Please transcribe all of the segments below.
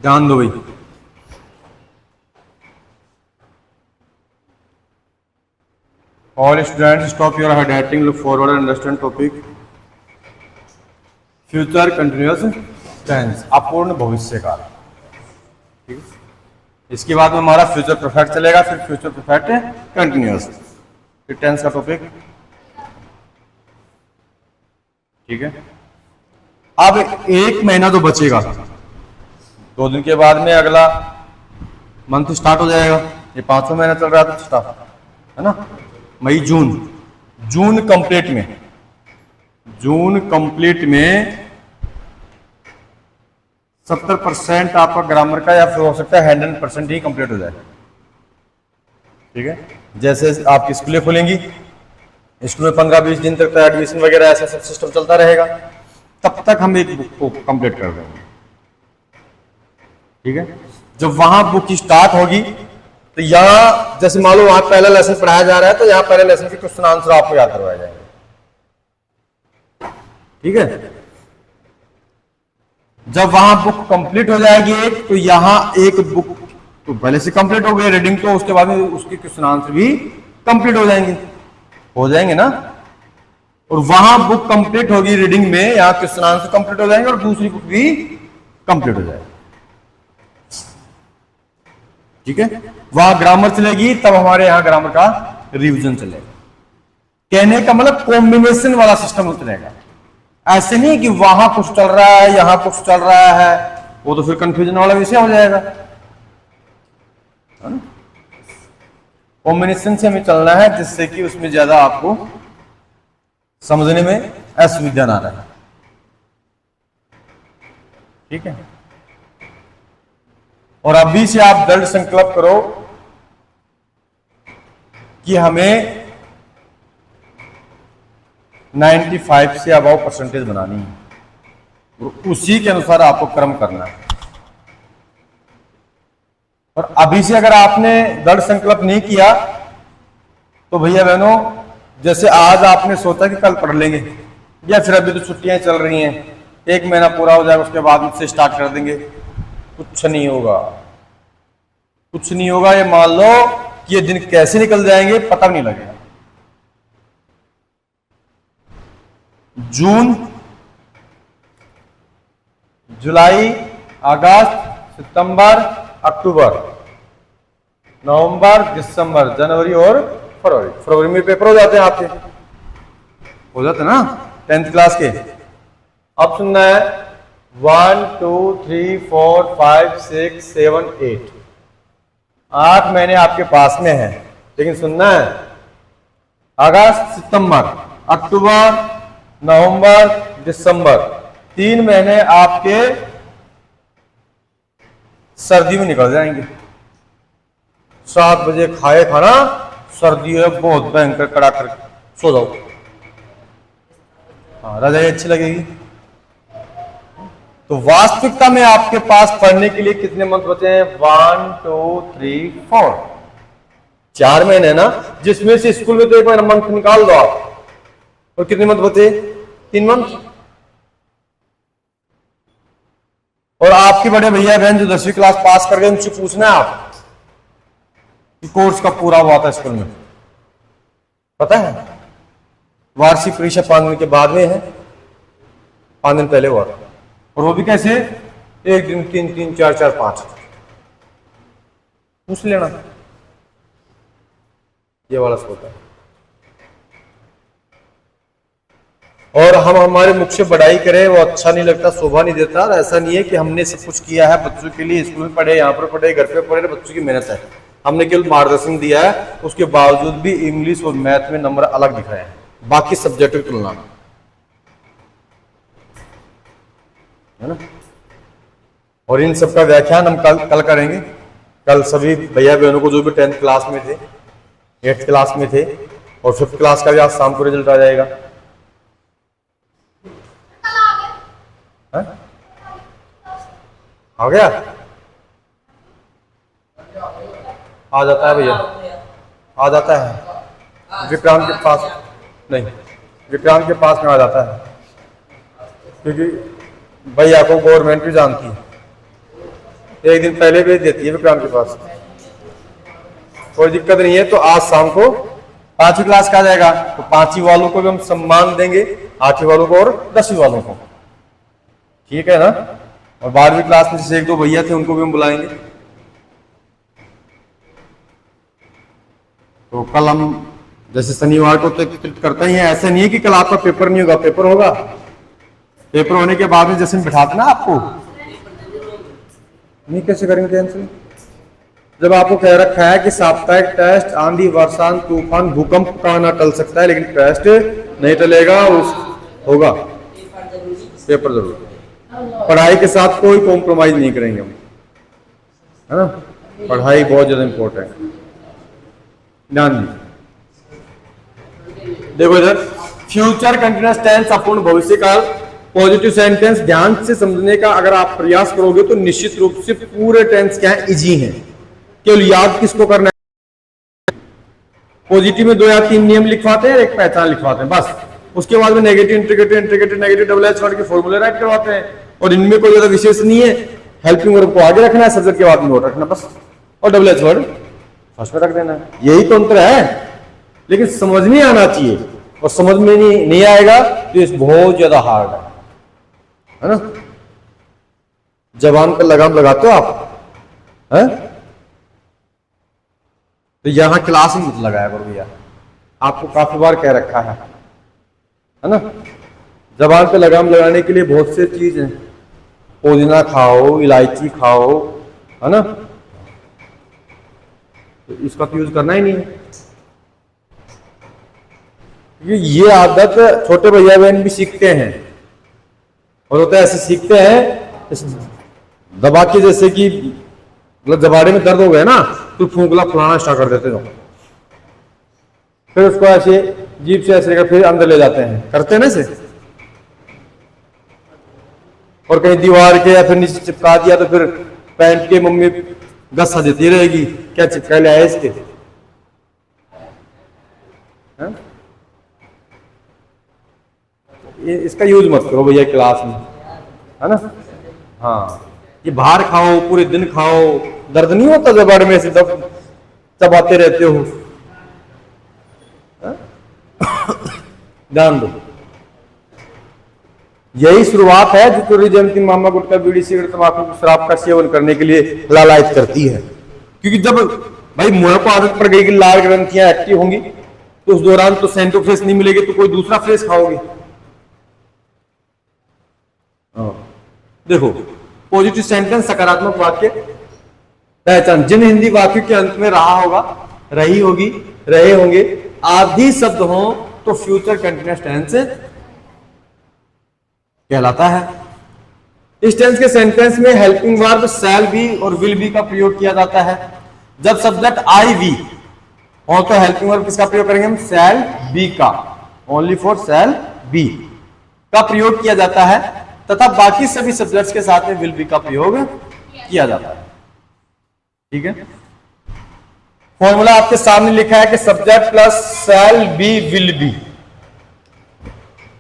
ध्यान दो भाई। All students stop your handwriting, look forward and understand topic. Future continuous tense, अपूर्ण भविष्य काल। ठीक है, इसके बाद में हमारा फ्यूचर परफेक्ट चलेगा, फिर फ्यूचर परफेक्ट कंटिन्यूअस, फिर टेंस का टॉपिक। ठीक है, अब एक महीना तो बचेगा, 2 दिन के बाद में अगला मंथ स्टार्ट हो जाएगा। ये 5वां महीना चल रहा था स्टार्ट, है ना, मई जून। जून कंप्लीट में 70% आपका ग्रामर का, या फिर हो सकता है 100% ही कंप्लीट हो जाए। ठीक है, जैसे आपकी स्कूलें खुलेंगी, स्कूल में 15-20 दिन तक तो एडमिशन वगैरह ऐसा सब सिस्टम चलता रहेगा, तब तक हम एक बुक को कंप्लीट कर देंगे। ठीक है, जब वहां बुक स्टार्ट होगी तो यहाँ जैसे मान लो वहां पहला लेसन पढ़ाया जा रहा है, तो यहाँ पहले लेसन के क्वेश्चन आंसर आपको याद करवाए जाएंगे। ठीक है, जब वहां बुक कंप्लीट हो जाएगी एक, तो यहाँ एक बुक तो पहले से कंप्लीट हो गई रीडिंग, तो उसके बाद में उसके क्वेश्चन आंसर भी कंप्लीट हो जाएंगे ना। और वहां बुक कंप्लीट होगी रीडिंग में, यहाँ क्वेश्चन आंसर कंप्लीट हो जाएंगे और दूसरी बुक भी कंप्लीट हो जाएगी। ठीक है, वहां ग्रामर चलेगी, तब हमारे यहाँ ग्रामर का रिवीजन चलेगा। कहने का मतलब कॉम्बिनेशन वाला सिस्टम चलेगा, ऐसे नहीं कि वहां कुछ चल रहा है यहां कुछ चल रहा है, वो तो फिर कंफ्यूजन वाला विषय हो जाएगा। कॉम्बिनेशन से हमें चलना है, जिससे कि उसमें ज्यादा आपको समझने में असुविधा ना रहे। ठीक है, और अभी से आप दृढ़ संकल्प करो कि हमें 95 से अबाव परसेंटेज बनानी है, और उसी के अनुसार आपको कर्म करना है। और अभी से अगर आपने दृढ़ संकल्प नहीं किया, तो भैया बहनों, जैसे आज आपने सोचा कि कल पढ़ लेंगे, या फिर अभी तो छुट्टियां चल रही हैं, 1 महीना पूरा हो जाएगा उसके बाद से स्टार्ट कर देंगे, कुछ नहीं होगा, कुछ नहीं होगा। ये मान लो कि ये दिन कैसे निकल जाएंगे पता नहीं लगेगा। जून, जुलाई, अगस्त, सितंबर, अक्टूबर, नवंबर, दिसंबर, जनवरी और फरवरी। फरवरी में पेपर हो जाते हैं आपके, हो जाते हैं ना 10th क्लास के। अब सुनना है 1 2 3 4 5 6 7 8, 8 महीने आपके पास में है, लेकिन सुनना है अगस्त, सितंबर, अक्टूबर, नवंबर, दिसंबर, 3 महीने आपके सर्दी में निकल जाएंगे। 7 बजे खाए खाना, सर्दी है बहुत भयंकर, कड़ाकर सो जाओ। हाँ, रजाई अच्छी लगेगी। तो वास्तविकता में आपके पास पढ़ने के लिए कितने मंथ बचे हैं? 1 2 3 4, 4 महीने ना, जिसमें से स्कूल में तो 1 महीना मंथ निकाल दो आप, और कितने मंथ बचे? 3 मंथ। और आपके बड़े भैया बहन जो 10वीं क्लास पास कर गए, उनसे पूछना है आप कि कोर्स कब पूरा हुआ था स्कूल में, पता है? वार्षिक परीक्षा 5 दिन के बाद में है, 5 दिन पहले हुआ, और वो भी कैसे? 1 दिन 3 3 4 4 5, पूछ लेना, ये वाला होता है। और हम हमारे मुख से बढ़ाई करें, वो अच्छा नहीं लगता, शोभा नहीं देता। और ऐसा नहीं है कि हमने सब कुछ किया है बच्चों के लिए, स्कूल में पढ़े, यहाँ पर पढ़े, घर पे पढ़े, बच्चों की मेहनत है, हमने केवल मार्गदर्शन दिया है। उसके बावजूद भी इंग्लिश और मैथ में नंबर अलग दिख रहे हैं बाकी सब्जेक्ट की तुलना में, है ना। और इन सब का व्याख्यान हम कल करेंगे। कल सभी भैया बहनों को जो भी 10th क्लास में थे, 8th क्लास में थे, और 5th क्लास का भी आज शाम को रिजल्ट आ जाएगा। है? आ गया? आ जाता है भैया, आ जाता है। विक्रांत के पास नहीं, विक्रांत के पास में आ जाता है, क्योंकि भैया को गवर्नमेंट भी जानती है। एक दिन पहले भेज देती है विक्रांत के पास, कोई दिक्कत नहीं है। तो आज शाम को 5वीं क्लास का आ जाएगा, तो 5वीं वालों को भी हम सम्मान देंगे, 8वीं वालों को और 10वीं वालों को, ठीक है ना। और 12वीं क्लास में जैसे 1-2 भैया थे उनको भी हम बुलाएंगे। तो कल हम जैसे शनिवार को तो एकत्रित करते ही हैं, ऐसा नहीं है कि कल आपका पेपर नहीं होगा, पेपर होगा। पेपर होने के बाद में जैसे बिठाते ना आपको, नहीं कैसे करेंगे कैंसिल, जब आपको कह रखा है कि साप्ताहिक टेस्ट आंधी वर्षांत तूफान भूकंप का ना टल सकता है, लेकिन टेस्ट नहीं टलेगा, उस होगा पेपर जरूर। पढ़ाई के साथ कोई कॉम्प्रोमाइज नहीं करेंगे हम, है ना। पढ़ाई बहुत ज्यादा इंपॉर्टेंट है, ध्यान दीजिए। देखो इधर फ्यूचर कंटिन्यूअस टेंस अपूर्ण भविष्य काल, पॉजिटिव सेंटेंस ध्यान से समझने का अगर आप प्रयास करोगे तो निश्चित रूप से पूरे टेंस क्या है, इजी है। केवल याद किसको करना है, पॉजिटिव में 2 या 3 नियम लिखवाते हैं, एक पहचान लिखवाते हैं बस। उसके बाद में negative, integrated, integrated, negative, double H word के फॉर्मूले राइट करवाते हैं, और इनमें कोई ज्यादा विशेष नहीं है। हेल्पिंग वर्ब को आगे रखना है, सब्जेक्ट के बाद में नोट रखना बस, और डबल एच वर्ड फर्स्ट में रख देना है। यही तंत्र है, लेकिन समझ नहीं आना चाहिए, और समझ में नहीं आएगा तो ये बहुत ज्यादा हार्ड है ना। जबान पर लगाम लगाते हो आप, है तो यहां क्लास ही मत लगाया करो भैया, आपको काफी बार कह रखा है ना। जबान पे लगाम लगाने के लिए बहुत से चीज हैं, पुदीना खाओ, इलायची खाओ, है ना, तो इसका तो यूज करना ही नहीं है। ये आदत छोटे भैया बहन भी सीखते हैं, और होता है ऐसे सीखते हैं इस दबा के, जैसे कि मतलब जबाड़े में दर्द हो गया ना तो फूंकला फुलाना स्टार्ट कर देते हो, फिर उसको ऐसे जीभ से ऐसे लेकर फिर अंदर ले जाते हैं, करते हैं ना इसे, और कहीं दीवार के या फिर नीचे चिपका दिया तो फिर पैंट के मम्मी गस्सा देती रहेगी, क्या चिपका ले आए इसके, है? इसका यूज मत करो भैया क्लास में, है ना। हाँ, ये बाहर खाओ, पूरे दिन खाओ, दर्द नहीं होता जबाड़ में से चबाते रहते हो, ध्यान दो। यही शुरुआत है जो चोरी जयंती मामा गुटखा बीड़ी सिगरेट तंबाकू शराब का सेवन करने के लिए लालायित करती है। क्योंकि जब भाई मुंह को आदत पड़ गई कि लाल ग्रंथियां एक्टिव होंगी, तो उस दौरान तो सेंटो फ्रेश नहीं मिलेगी तो कोई दूसरा फ्रेश खाओगे। देखो, पॉजिटिव सेंटेंस सकारात्मक वाक्य पहचान, जिन हिंदी वाक्य के अंत में रहा होगा, रही होगी, रहे होंगे आदि शब्द हो तो फ्यूचर कंटिन्यूअस टेंस कहलाता है। इस टेंस के सेंटेंस में हेल्पिंग वर्ब शैल बी और विल बी का प्रयोग किया जाता है। जब सब्जेक्ट आई वी हो तो हेल्पिंग वर्ब किसका प्रयोग करेंगे हम, शैल बी का, ओनली फॉर शैल बी का प्रयोग किया जाता है, तथा बाकी सभी सब्जेक्ट्स के साथ में विल बी का प्रयोग किया जाता है। ठीक है, फॉर्मूला आपके सामने लिखा है कि subject plus shall be will be.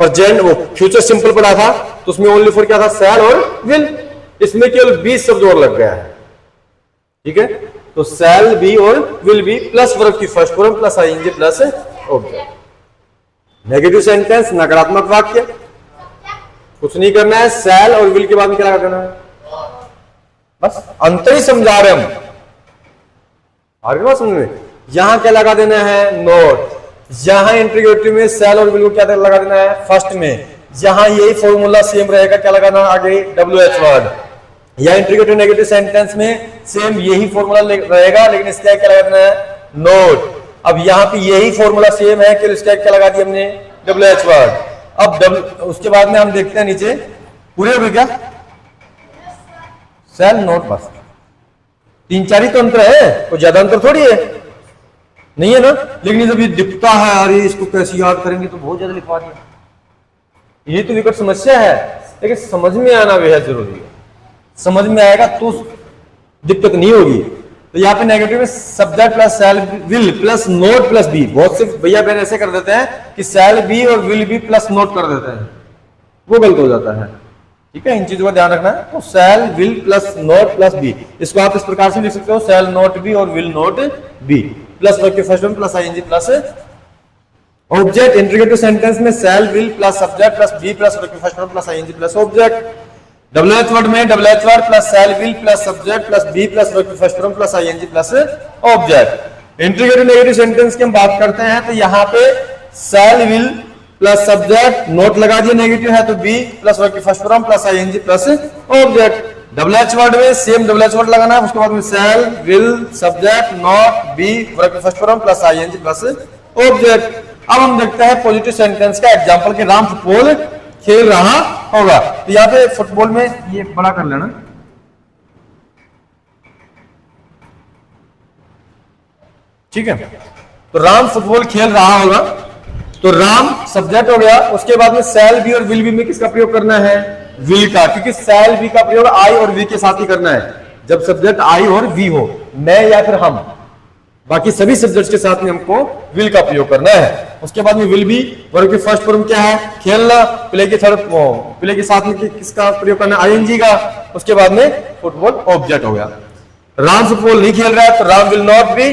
Present वो फ्यूचर सिंपल पढ़ा था तो उसमें ओनली फॉर क्या था, शैल और विल, इसमें केवल 20 शब्द और लग गया है। ठीक है, तो शैल बी और विल बी प्लस वर्ब की first form plus ING plus object. Negative sentence नकारात्मक वाक्य, कुछ नहीं करना है, शैल और विल के बाद में क्या लगा देना है, बस अंतर ही समझा रहे हम, आगे बात समझ में। यहां क्या लगा देना है, नोट। यहां इंटीग्रेटिव में शैल और विल को क्या लगा देना है, फर्स्ट में। यहां यही फॉर्मूला सेम रहेगा, क्या लगाना आगे, WH वर्ड। या इंटीग्रेटिव नेगेटिव सेंटेंस में सेम यही फॉर्मूला रहेगा, लेकिन इसका क्या लगा देना है, नोट। अब यहां पे यही फॉर्मूला सेम है कि इसका क्या लगा दिया हमने, WH वर्ड। अब उसके बाद में हम देखते हैं नीचे पूरे हो गए क्या, शैल नोट, बस 3-4 ही तो अंतर है, कोई ज्यादा अंतर थोड़ी है, नहीं है ना। लेकिन जब ये दिखता है, अरे इसको कैसे याद करेंगे, तो बहुत ज्यादा लिखवा दिया, ये तो विकट समस्या है। लेकिन समझ में आना बेहद जरूरी है, समझ में आएगा तो दिक्कत नहीं होगी। तो यहाँ पे नेगेटिव में subject plus shall will plus not plus be. बहुत से भैया बहन ऐसे कर देते हैं कि शैल बी और विल बी प्लस नोट कर देते हैं, वो गलत हो जाता है। ठीक है, इन चीजों का ध्यान रखना है। तो shall, will plus not plus be, इसको आप इस प्रकार से लिख सकते हो, शैल नॉट बी और will not be plus verb के first form plus ING plus object. Integrative sentence में shall, will plus subject plus be plus verb के first form plus ING plus object. Double H word में double H word plus shall, will plus subject plus be plus verb के first form plus ING plus object. Integrative negative sentence की हम बात करते हैं तो यहाँ पे shall, will plus subject, not लगा दिया, नेगेटिव है तो बी प्लस वर्ब की first form plus ING plus object. Double H word में सेम डबल एच वर्ड लगाना है, उसके बाद में shall, will, subject, not, be, verb की first form plus ING plus object. अब हम देखते हैं पॉजिटिव सेंटेंस का एग्जांपल कि राम फुटबॉल खेल रहा होगा। तो यहाँ पे फुटबॉल में ये बड़ा कर लेना, ठीक है। तो राम फुटबॉल खेल रहा होगा, तो राम सब्जेक्ट हो गया, उसके बाद में शैल बी और विल बी में किसका प्रयोग करना है, विल का, क्योंकि शैल बी का प्रयोग आई और वी के साथ ही करना है जब सब्जेक्ट आई और वी हो, मैं या फिर हम, बाकी सभी सब्जेक्ट्स के साथ में हमको विल का प्रयोग करना है। उसके बाद में विल बी, वर्ब की फर्स्ट फॉर्म क्या है, खेलना, प्ले के थर्ड प्ले के साथ में किसका प्रयोग करना है, आईएनजी का। उसके बाद में फुटबॉल ऑब्जेक्ट हो गया। राम फुटबॉल नहीं खेल रहा है तो Ram will not be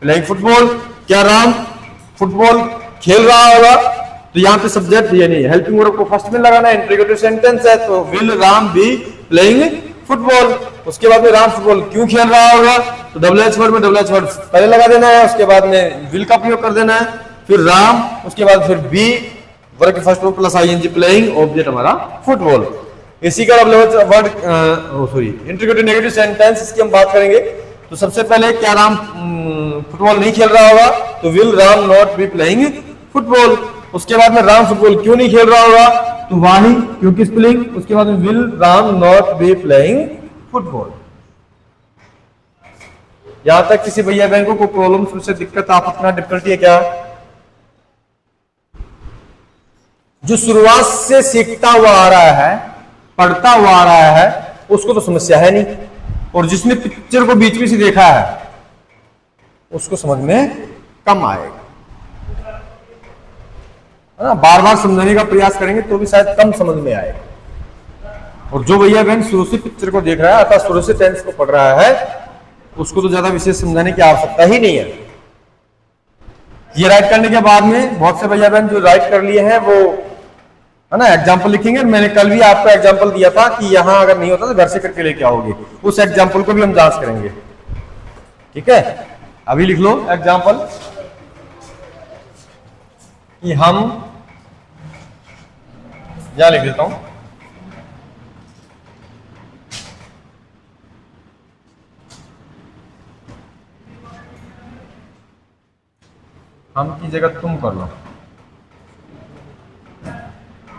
playing football. क्या राम फुटबॉल खेल रहा होगा, तो यहाँ पे सब्जेक्ट ये नहीं है, हेल्पिंग वर्ब को फर्स्ट में लगाना है, इंटीग्रेटिव सेंटेंस है तो will Ram be playing football. उसके बाद में राम फुटबॉल क्यों खेल रहा होगा, तो डबल एच वर्ड में डबल एच वर्ड पहले लगा देना है, उसके बाद में विल का प्रयोग कर देना है, फिर राम, उसके बाद फिर बी, वर्ब के first word plus ING playing, object हमारा फुटबॉल। इसी का double word sorry integrative negative sentence, इसकी हम बात करेंगे। तो सबसे पहले क्या राम फुटबॉल नहीं खेल रहा होगा, तो will Ram not be playing football. उसके बाद में राम फुटबॉल क्यों नहीं खेल रहा होगा, तो वाही, क्योंकि स्पेलिंग। उसके बाद में will Ram not be playing football. यहां तक किसी भैया बहन को कोई प्रॉब्लम से दिक्कत, आप अपना डिफिकल्टी है क्या, जो शुरुआत से सीखता हुआ आ रहा है, पढ़ता हुआ आ रहा है, उसको तो समस्या है नहीं, और जिसने पिक्चर को बीच में से देखा है उसको समझ में कम आएगा, है ना। बार बार समझाने का प्रयास करेंगे तो भी शायद कम समझ में आएगा। और जो भैया बहन शुरू से पिक्चर को देख रहा है अर्थात शुरू से टेंस को पढ़ रहा है, उसको तो ज्यादा विशेष समझाने की आवश्यकता ही नहीं है। ये राइट करने के बाद में बहुत से भैया बहन जो राइट कर लिए हैं वो, है ना, एग्जाम्पल लिखेंगे। मैंने कल भी आपको एग्जाम्पल दिया था कि यहां अगर नहीं होता तो घर से करके लेके आओगे, उस एग्जाम्पल को भी हम जांच करेंगे, ठीक है। अभी लिख लो एग्जाम्पल कि हम, यहां लिख देता हूं, हम की जगह तुम कर लो,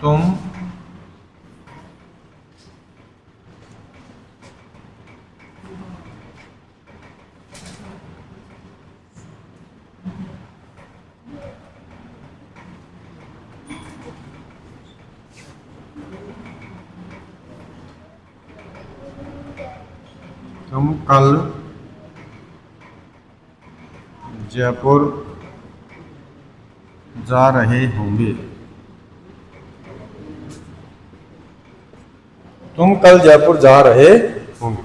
तुम कल जयपुर जा रहे होंगे, तुम कल जयपुर जा रहे होंगे।